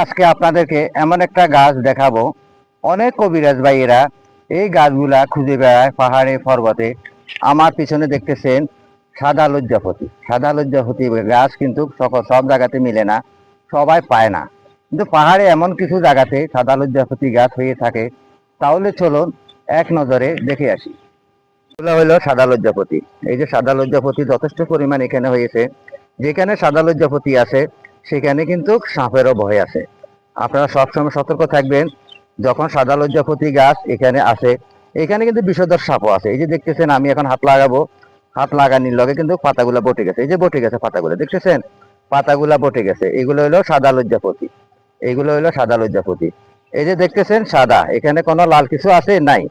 আজকে আপনাদেরকে এমন একটা গাছ দেখাবো। অনেক কবিরাজ ভাইয়েরা এই গাছগুলা খুঁজে বেড়ায় পাহাড়ে পর্বতে। আমার পিছনে দেখতেছেন সাদা লজ্জাপতি। সাদা লজ্জাপতি গাছ কিন্তু সব জায়গাতে মিলে না, সবাই পায় না, কিন্তু পাহাড়ে এমন কিছু জায়গাতে সাদা লজ্জাপতি গাছ হয়ে থাকে। তাহলে চলুন এক নজরে দেখে আসি। এগুলো হলো সাদা লজ্জাপতি। এই যে সাদা লজ্জাপতি যথেষ্ট পরিমাণ এখানে হয়েছে। যেখানে সাদা লজ্জাপতি আছে সেখানে কিন্তু সাপেরও ভয় আছে। আপনারা সবসময় সতর্ক থাকবেন। যখন সাদা লজ্জাপতি গাছ এখানে আছে, এখানে কিন্তু বিষধর সাপও আছে। এই যে দেখতেছেন, আমি এখন হাত লাগাবো, হাত লাগানির লগে কিন্তু পাতাগুলা বটে গেছে। এই যে বটে গেছে পাতাগুলো, দেখতেছেন পাতাগুলা বটে গেছে। এগুলো হলো সাদা লজ্জাপতি। এইগুলো হলো সাদা লজ্জাপতি। এই যে দেখতেছেন সাদা, এখানে কোনো লাল কিছু আছে নাই।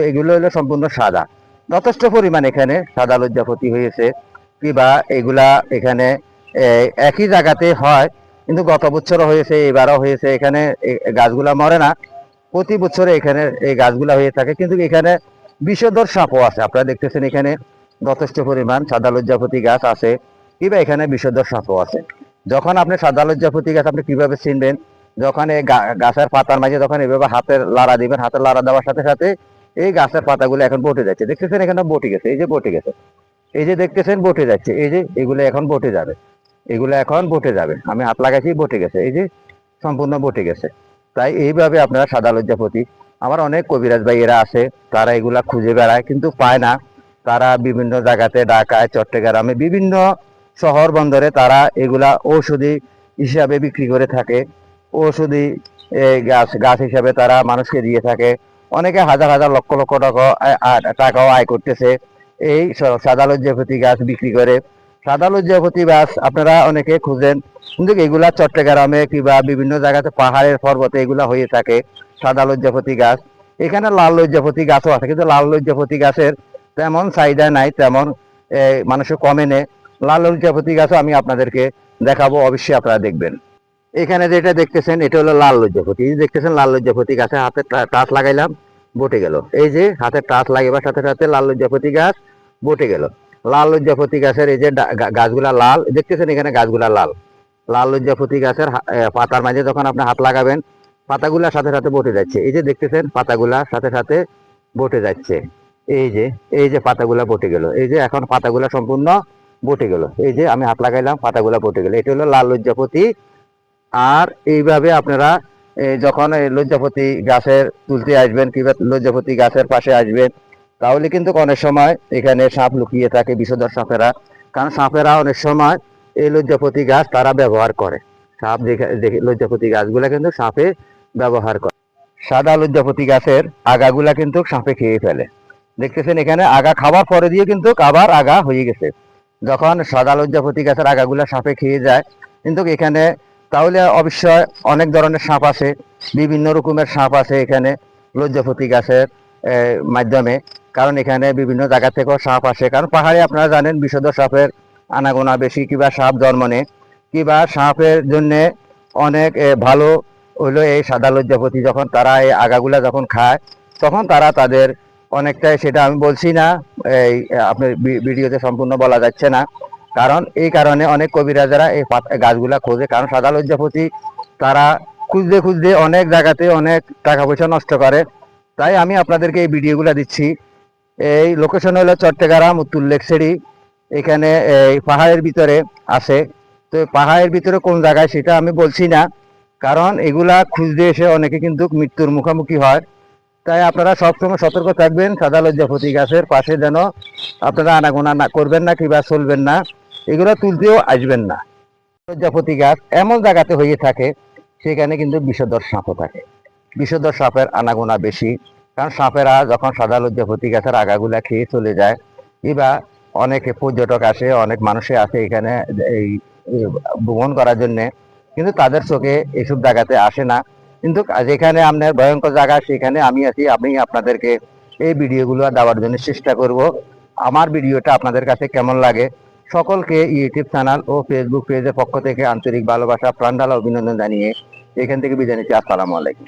এগুলো হলো সম্পূর্ণ সাদা। যথেষ্ট পরিমাণ এখানে সাদা লজ্জাপতি হয়েছে। কিবা এগুলা এখানে একই জায়গাতে হয়, কিন্তু গত বছরও হয়েছে, এবারও হয়েছে। এখানে গাছগুলা মরে না, প্রতি বছরে এখানে এই গাছগুলা হয়ে থাকে। কিন্তু এখানে বিষধর সাপও আছে। আপনারা দেখতেছেন এখানে যথেষ্ট পরিমাণ সাদা লজ্জাপতি গাছ আছে, কিবা এখানে বিষধর সাপও আছে। যখন আপনি সাদা লজ্জাপতি গাছ আপনি কিভাবে চিনবেন? যখন এই গাছের পাতার মাঝে যখন এইভাবে হাতের লাড়া দিবেন, হাতের লাড়া দেওয়ার সাথে সাথে এই গাছের পাতাগুলো এখন বটে যাচ্ছে। দেখতেছেন এখানে বটে গেছে, এই যে বটে গেছে, এই যে দেখতেছেন বটে যাচ্ছে। এই যে এগুলো এখন বটে যাবে, এগুলো এখন বটে যাবে। আমি হাত লাগাইছি, বটে গেছে, এই যে সম্পূর্ণ বটে গেছে। তাই এইভাবে আপনারা সাদা লজ্জাপতি, আমার অনেক কবিরাজ ভাইয়েরা আছে, তারা এগুলা খুঁজে বেড়ায় কিন্তু পায় না। তারা বিভিন্ন জায়গাতে, ঢাকায়, চট্টগ্রামে, বিভিন্ন শহর বন্দরে তারা এগুলা ঔষধি হিসাবে বিক্রি করে থাকে। ঔষধি গাছ গাছ হিসাবে তারা মানুষকে দিয়ে থাকে। অনেকে হাজার হাজার লক্ষ লক্ষ টাকাও আয় করতেছে এই সাদা লজ্জাপতি গাছ বিক্রি করে। সাদা লজ্জাপতি গাছ আপনারা অনেকে খুঁজেন, কিন্তু এগুলা চট্টগ্রামে কিংবা বিভিন্ন জায়গাতে পাহাড়ের পর্বতে এগুলা হয়ে থাকে সাদা লজ্জাপতি গাছ। এখানে লাল লজ্জাপতি গাছও আছে, কিন্তু লাল লজ্জাপতি গাছের তেমন চাহিদা নাই, তেমন মানুষ কমে নেয়। লাল লজ্জাপতি গাছও আমি আপনাদেরকে দেখাবো, অবশ্যই আপনারা দেখবেন। এখানে যেটা দেখতেছেন এটা হলো লাল লজ্জাপতি। এই যে দেখতেছেন লাল লজ্জাপতি গাছে হাতে টাচ লাগাইলাম, বটে গেল। এই যে হাতে টাচ লাগাবার সাথে সাথে লাল লজ্জাপতি গাছ বটে গেল। লাল লজ্জাপতি গাছের এই যে গাছগুলা লাল, দেখতেছেন এখানে গাছগুলা লাল। লাল লজ্জাপতি গাছের পাতার মাঝে যখন আপনি হাত লাগাবেন, পাতাগুলার সাথে সাথে বটে যাচ্ছে। এই যে দেখতেছেন পাতাগুলার সাথে সাথে বটে যাচ্ছে। এই যে এই যে পাতাগুলা বটে গেল, এই যে এখন পাতাগুলা সম্পূর্ণ বটে গেল। এই যে আমি হাত লাগাইলাম, পাতাগুলা বটে গেল। এটা হলো লাল লজ্জাপতি। আর এইভাবে আপনারা যখন এই লজ্জাপতি গাছের তুলতে আসবেন কিংবা লজ্জাপতি গাছের পাশে আসবেন, তাহলে কিন্তু অনেক সময় এখানে সাপ লুকিয়ে থাকে, বিষধর সাপেরা। কারণ সাপেরা অনেক সময় এই লজ্জাপতি গাছ তারা ব্যবহার করে। সাপ দেখে লজ্জাপতি গাছগুলা কিন্তু সাপে ব্যবহার করে। সাদা লজ্জাপতি গাছের আগাগুলা কিন্তু সাপে খেয়ে ফেলে। দেখতেছেন এখানে আগা খাওয়ার পরে দিয়ে কিন্তু আবার আগা হয়ে গেছে। যখন সাদা লজ্জাপতি গাছের আগাগুলা সাপে খেয়ে যায়, কিন্তু এখানে তাহলে অবশ্যই অনেক ধরনের সাপ আছে, বিভিন্ন রকমের সাপ আছে এখানে লজ্জাপতি গাছের মাধ্যমে। কারণ এখানে বিভিন্ন জায়গা থেকেও সাপ আসে। কারণ পাহাড়ে আপনারা জানেন বিষধর সাপের আনাগোনা বেশি, কিংবা সাপ জন্ম নেয়, কিংবা সাপের জন্য অনেক ভালো হইলো এই সাদা লজ্জাপতি। যখন তারা এই আগাগুলা যখন খায়, তখন তারা তাদের অনেকটাই, সেটা আমি বলছি না, এই আপনার ভিডিওতে সম্পূর্ণ বলা যাচ্ছে না। কারণ এই কারণে অনেক কবিরাজারা এই গাছগুলা খোঁজে। কারণ সাদা লজ্জাপতি তারা খুঁজতে খুঁজতে অনেক জায়গাতে অনেক টাকা পয়সা নষ্ট করে। তাই আমি আপনাদেরকে এই ভিডিওগুলো দিচ্ছি। এই লোকেশন হলো চট্টগ্রাম উত্তর লেকসারি। এখানে এই পাহাড়ের ভিতরে আছে। তো পাহাড়ের ভিতরে কোন জায়গায় সেটা আমি বলছি না, কারণ এগুলা খুঁজতে এসে অনেকে কিন্তু মৃত্যুর মুখোমুখি হয়। তাই আপনারা সবসময় সতর্ক থাকবেন, সাদা লজ্জাপতি গাছের পাশে যেন আপনারা আনাগোনা না করবেন না, কিংবা চলবেন না, এগুলো তুলতেও আসবেন না। লজ্জাপতি গাছ এমন জায়গাতে হয়ে থাকে সেখানে কিন্তু বিষধর সাপও থাকে। বিষধর সাপের আনাগোনা বেশি। কারণ সাপেরা যখন সাদা লজ্জাপতি গাছের আগাগুলা খেয়ে চলে যায়, কিংবা অনেকে পর্যটক আসে, অনেক মানুষে আসে এখানে এই ভ্রমণ করার জন্যে, কিন্তু তাদের চোখে এসব জায়গাতে আসে না। কিন্তু যেখানে আপনার ভয়ঙ্কর জায়গা সেখানে আমি আছি, আমি আপনাদেরকে এই ভিডিওগুলো দেওয়ার জন্য চেষ্টা করব। আমার ভিডিওটা আপনাদের কাছে কেমন লাগে, সকলকে ইউটিউব চ্যানেল ও ফেসবুক পেজের পক্ষ থেকে আন্তরিক ভালোবাসা, প্রাণ ঢালা অভিনন্দন জানিয়ে এখান থেকে বিদায় নিচ্ছি। আসসালামু আলাইকুম।